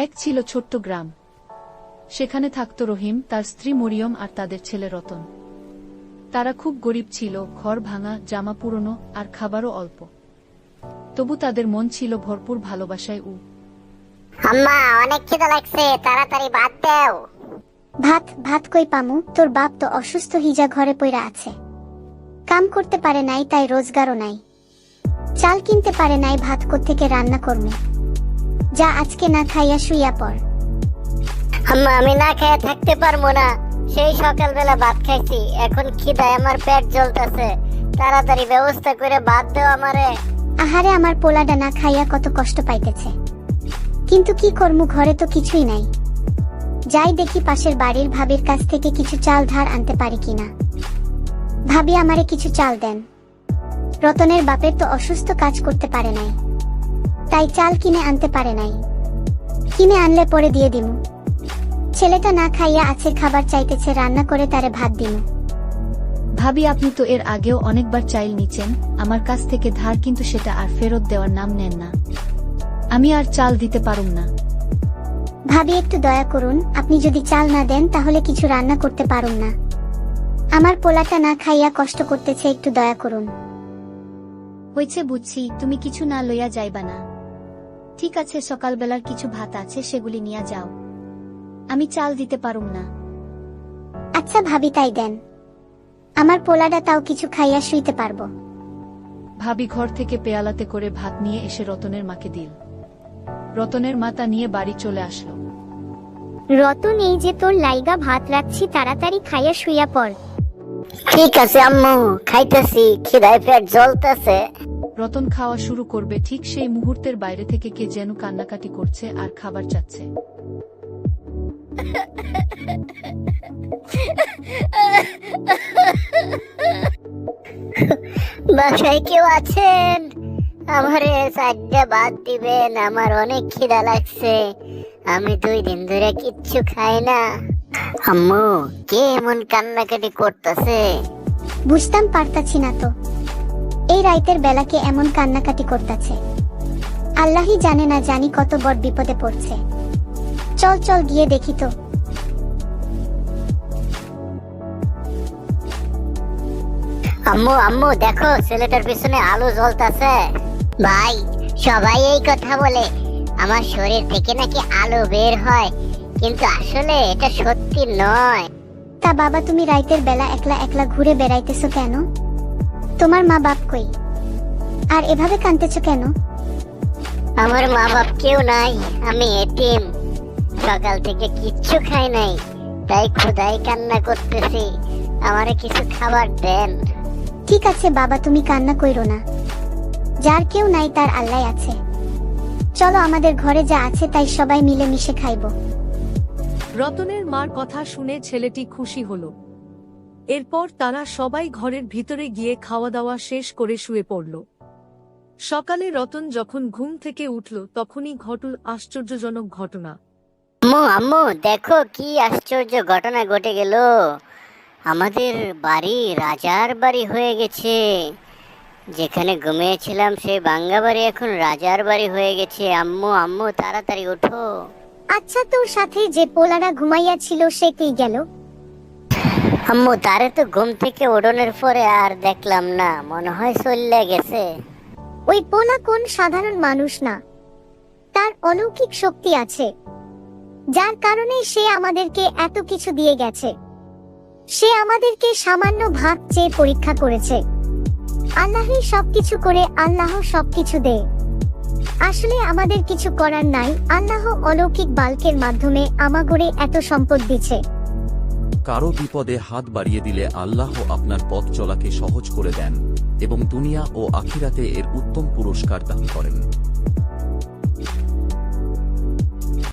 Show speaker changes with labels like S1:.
S1: এক ছিল ছোট্ট গ্রাম। সেখানে থাকত রহিম, তার স্ত্রী মরিয়ম আর তাদের ছেলে রতন। তারা খুব গরিব ছিল, ঘর ভাঙা, জামা পুরনো আর খাবারও অল্প। তবু তাদের মন ছিল ভরপুর ভালোবাসায়।
S2: আম্মা, অনেক খিদে লাগছে, তাড়াতাড়ি ভাত দাও।
S3: ভাত ভাত কই পামু? তোর বাপ তো অসুস্থ, হিজা ঘরে পইরা আছে। কাম করতে পারে নাই, তাই রোজগারও নাই। চাল কিনতে পারে নাই, ভাত কোত্থেকে রান্না করবে? যা, আজকে না খাইয়া শুইয়া পড়।
S2: আম্মা, আমি না খেয়ে থাকতে পারবো না। সেই সকালবেলা ভাত খাইছি, এখন খিদায় আমার পেট জ্বলতেছে। তাড়াতাড়ি ব্যবস্থা করে ভাত দাও আমারে।
S3: আহারে, আমার পোলাডা না খাইয়া কত কষ্ট পাইতেছে। কিন্তু কি করমু, ঘরে তো কিছুই নাই। যাই দেখি পাশের বাড়ির ভাবির কাছ থেকে কিছু চাল ধার আনতে পারি কিনা। ভাবি আমারে কিছু চাল দেন। রতনের বাপের তো অসুস্থ, কাজ করতে পারে নাই, তাই চাল কিনে আনতে পারে নাই। কিনে আনলে পরে দিয়ে দিমু। ছেলেটা না খাইয়া আছে, খাবার চাইতেছে, রান্না করে তারে ভাত দিমু।
S1: ভাবি, আপনি তো এর আগেও অনেকবার চাইল নিচেন আমার কাছ থেকে ধার, কিন্তু সেটা আর ফেরত দেওয়ার নাম নেন না। আমি আর চাল দিতে পারুম না।
S3: ভাবি, একটু দয়া করুন, আপনি যদি চাল না দেন তাহলে কিছু রান্না করতে পারুম না। আমার পোলাটা না খাইয়া কষ্ট করতেছে, একটু দয়া করুন। হইছে, বুঝছি, তুমি কিছু না লইয়া যাইবা না। ঠিক আছে, সকালবেলার কিছু ভাত আছে, সেগুলি নিয়া যাও। আমি চাল দিতে পারুম না। আচ্ছা ভাবি, তাই দেন। আমার পোলাটা তাও কিছু খাইয়া শুইতে পারবো।
S1: ভাবি ঘর থেকে পেয়ালাতে করে ভাত নিয়ে এসে রতনের মাকে দিল। রতনের মা তা নিয়ে বাড়ি চলে আসলো।
S3: রতন, এই যে তোর লাইগা ভাত রাখছি, তাড়াতাড়ি খাইয়া শুইয়া পড়।
S2: ঠিক আছে আম্মু, খাইতেছি, খিদায় পেট জ্বলতেছে।
S1: রতন খাওয়া শুরু করবে, ঠিক সেই মুহূর্তের বাইরে থেকে কে যেন কান্নাকাটি করছে আর খাবার চাচ্ছে।
S2: বাসায় কেউ আছেন? আমারে চারটা ভাত দিবেন, আমার অনেক খিদা লাগছে। আমি 2 দিন ধরে কিচ্ছু খাই না। আম্মু, কে এমন কান্নাকাটি করতেছে?
S3: বুঝতাম পারতাছি না তো, এই রাইতের বেলাকে এমন কান্নাকাটি করতেছে। আল্লাহই জানে, না জানি কত বড় বিপদে পড়ছে। চল চল গিয়ে দেখি তো।
S2: আম্মু আম্মু, দেখো ছেলেটার পিছনে আলো জ্বলতেছে। ভাই, সবাই এই কথা বলে আমার শরীর থেকে নাকি আলো বের হয়, কিন্তু আসলে এটা সত্যি নয়।
S3: তা বাবা, তুমি রাইতের বেলা একলা একলা ঘুরে বেড়াইতেছো কেন? তোমার মা বাপ কই? আর এভাবে কাঁদতেছো কেন?
S2: আমার মা বাপ কেউ নাই, আমি এতিম। সকাল থেকে কিচ্ছু খাই নাই, তাই ক্ষুধায় কান্না করতেছি। আমারে কিছু খাবার দেন।
S3: ঠিক আছে বাবা, তুমি কান্না কইরো না। যার কেউ নাই তার আল্লাহ আছে। চলো, আমাদের ঘরে যা আছে তাই সবাই মিলে মিশে খাইবো।
S4: রতনের মার কথা শুনে ছেলেটি খুশি হল। এরপর তারা সবাই ঘরের ভিতরে গিয়ে খাওয়া দাওয়া শেষ করে শুয়ে পড়ল। সকালে রতন যখন ঘুম থেকে উঠল, তখনই ঘটল আশ্চর্যজনক ঘটনা।
S2: আম্মু আম্মু, দেখো কি আশ্চর্য ঘটনা ঘটে গেল। আমাদের বাড়ি রাজার বাড়ি হয়ে গেছে। যেখানে ঘুমিয়েছিলাম সেই ভাঙ্গা বাড়ি এখন রাজার বাড়ি হয়ে গেছে। আম্মু আম্মু, তাড়াতাড়ি ওঠো।
S3: আচ্ছা, তোর সাথে যে পোলারা ঘুমাইয়া ছিল সে কি গেল?
S2: আম্মু, তারে তো ঘুম থেকে ওঠানোর পরে আর দেখলাম না, মনে হয় চলে গেছে।
S3: ওই পোলা কোন সাধারণ মানুষ না, তার অলৌকিক শক্তি আছে, যার কারণে সে আমাদেরকে এত কিছু দিয়ে গেছে। সে আমাদেরকে সামান্য ভাত চেয়ে পরীক্ষা করেছে। আল্লাহই সবকিছু করে, আল্লাহ সবকিছু দেয়। আসলে আমাদের কিছু করার নাই, আল্লাহ অলৌকিক বালকের মাধ্যমে আমাগরে এত সম্পদ দিচ্ছে।
S5: কারো বিপদে হাত বাড়িয়ে দিলে আল্লাহ আপনার পথ চলাকে সহজ করে দেন এবং দুনিয়া ও আখিরাতে এর উত্তম পুরস্কার দান করেন।